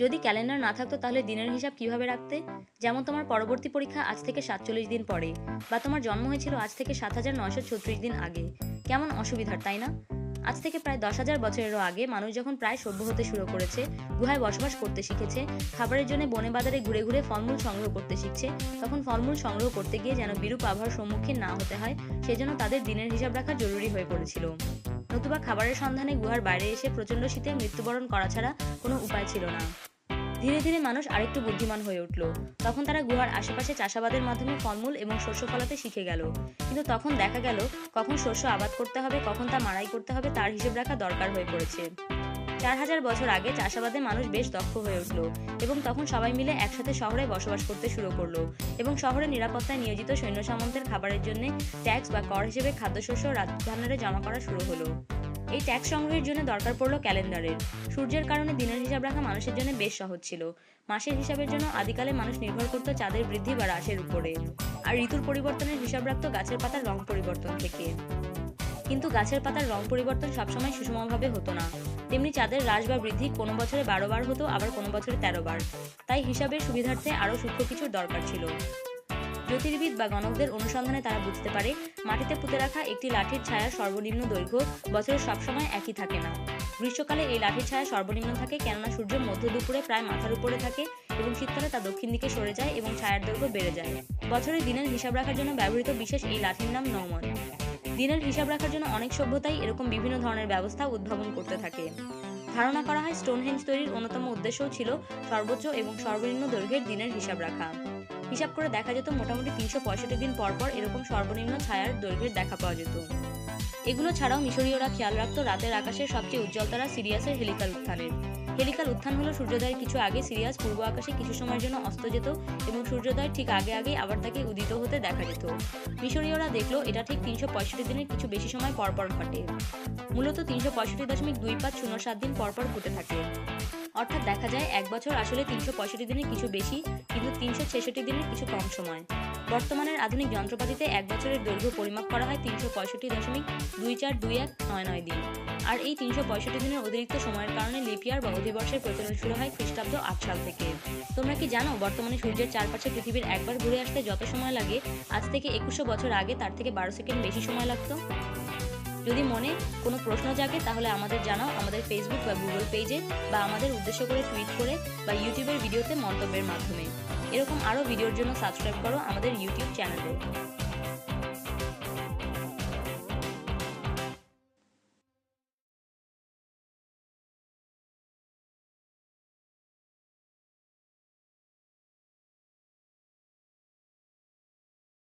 যদি ক্যালেন্ডার না থাকতো তাহলে দিনের হিসাব কিভাবে রাখতে? যেমন তোমার পরবর্তী পরীক্ষা আজ থেকে ৪৭ দিন পরে, বা তোমার জন্ম হয়েছিল আজ থেকে ৭,৯৩৬ দিন আগে। কেমন অসুবিধার, তাই না? আজ থেকে প্রায় ১০,০০০ বছরেরও আগে মানুষ যখন প্রায় সভ্য হতে শুরু করেছে, গুহায় বসবাস করতে শিখেছে, খাবারের জন্য বনে বাজারে ঘুরে ঘুরে ফলমূল সংগ্রহ করতে শিখছে, তখন ফলমূল সংগ্রহ করতে গিয়ে যেন বিরূপ আবহাওয়ার সম্মুখীন না হতে হয়, সেজন্য তাদের দিনের হিসাব রাখা জরুরি হয়ে পড়েছিল। নতুবা খাবারের সন্ধানে গুহার বাইরে এসে প্রচণ্ড শীতে মৃত্যুবরণ করা ছাড়া কোনো উপায় ছিল না। ধীরে ধীরে মানুষ আরেকটু বুদ্ধিমান হয়ে উঠল। তখন তারা গুহার আশেপাশে চাষাবাদের মাধ্যমে ফলমূল এবং শস্য ফলাতে শিখে গেল। কিন্তু তখন দেখা গেল কখন শস্য আবাদ করতে হবে, কখন তা মাড়াই করতে হবে তার হিসেব রাখা দরকার হয়ে পড়েছে। ৪,০০০ বছর আগে চাষাবাদে মানুষ বেশ দক্ষ হয়ে উঠল, এবং তখন সবাই মিলে একসাথে শহরে বসবাস করতে শুরু করলো, এবং শহরে নিরাপত্তায় নিয়োজিত সৈন্য সামন্তের খাবারের জন্য ট্যাক্স বা কর হিসেবে খাদ্যশস্য রাজধানীরে জমা করা শুরু হলো। এই ট্যাক্স সংগ্রহের জন্য দরকার পড়লো ক্যালেন্ডারের। সূর্যের কারণে দিনের হিসাব রাখা মানুষের জন্য বেশ সহজ ছিল। মাসের হিসাবের জন্য আদিকালে মানুষ নির্ভর করত চাঁদের বৃদ্ধি বা হ্রাসের উপরে, আর ঋতুর পরিবর্তনের হিসাব রাখত গাছের পাতার রং পরিবর্তন থেকে। কিন্তু গাছের পাতার রং পরিবর্তন সবসময় সুষমভাবে হতো না। তেমনি চাঁদের হ্রাস বা বৃদ্ধি কোনো বছরে ১২ বার হতো, আবার কোনো বছরে ১৩ বার। তাই হিসাবের সুবিধার্থে আরও সূক্ষ্ম কিছুর দরকার ছিল। জ্যোতির্বিদ বা গণকদের অনুসন্ধানে তারা বুঝতে পারে মাটিতে পুঁতে রাখা একটি লাঠির ছায়ার সর্বনিম্ন দৈর্ঘ্য বছরের সবসময় একই থাকে না। গ্রীষ্মকালে এই লাঠির ছায়া সর্বনিম্ন থাকে, কেননা সূর্য মধ্য দুপুরে প্রায় মাথার উপরে থাকে, এবং শীতকালে তা দক্ষিণ দিকে সরে যায় এবং ছায়ার দৈর্ঘ্য বেড়ে যায়। বছরের দিনের হিসাব রাখার জন্য ব্যবহৃত বিশেষ এই লাঠির নাম নৌমন। দিনের হিসাব রাখার জন্য অনেক সভ্যতাই এরকম বিভিন্ন ধরনের ব্যবস্থা উদ্ভাবন করতে থাকে। ধারণা করা হয় স্টোনহেঞ্জ তৈরির অন্যতম উদ্দেশ্যও ছিল সর্বোচ্চ এবং সর্বনিম্ন দৈর্ঘ্যের দিনের হিসাব রাখা। হিসাব করে দেখা যেত মোটামুটি ৩৬৫ দিন পর পর এরকম সর্বনিম্ন ছায়ার দৈর্ঘ্যের দেখা পাওয়া যেত। এগুলো ছাড়াও মিশরীয়রা খেয়াল রাখত রাতের আকাশের সবচেয়ে উজ্জ্বল তারা সিরিয়াসের হেলিকাল উত্থানের। হেলিকাল উত্থান হলো সূর্যোদয়ের কিছু আগে সিরিয়াস পূর্ব আকাশে কিছু সময়ের জন্য অস্ত যেত, এবং সূর্যোদয়ের ঠিক আগে আগে আবার তাকে উদিত হতে দেখা যেত। মিশরীয়রা দেখলো এটা ঠিক ৩৬৫ দিনের কিছু বেশি সময় পরপর ঘটে। মূলত ৩৬৫.2507 দিন পরপর ঘটে থাকে। অর্থাৎ দেখা যায় এক বছর আসলে ৩৬৫ দিনের কিছু বেশি, কিন্তু ৩৬৬ দিনের কিছু কম সময়। বর্তমানের আধুনিক যন্ত্রপাতিতে এক বছরের দৈর্ঘ্য পরিমাপ করা হয় ৩৬৫.২৪2199 দিন। আর এই ৩৬৫ দিনের অতিরিক্ত সময়ের কারণে লিপিয়ার বা অধিবর্ষের প্রচলন শুরু হয় খ্রিস্টাব্দ ৮ সাল থেকে। তোমরা কি জানো বর্তমানে সূর্যের চারপাশে পৃথিবীর একবার ঘুরে আসতে যত সময় লাগে, আজ থেকে ২১০০ বছর আগে তার থেকে ১২ সেকেন্ড বেশি সময় লাগতো? যদি মনে কোনো প্রশ্ন জাগে তাহলে আমাদের জানাও আমাদের ফেসবুক বা গুগল পেজে, বা আমাদের উদ্দেশ্য করে টুইট করে, বা ইউটিউবের ভিডিওতে মন্তব্যের মাধ্যমে। এরকম আরও ভিডিওর জন্য সাবস্ক্রাইব করো আমাদের ইউটিউব চ্যানেলে।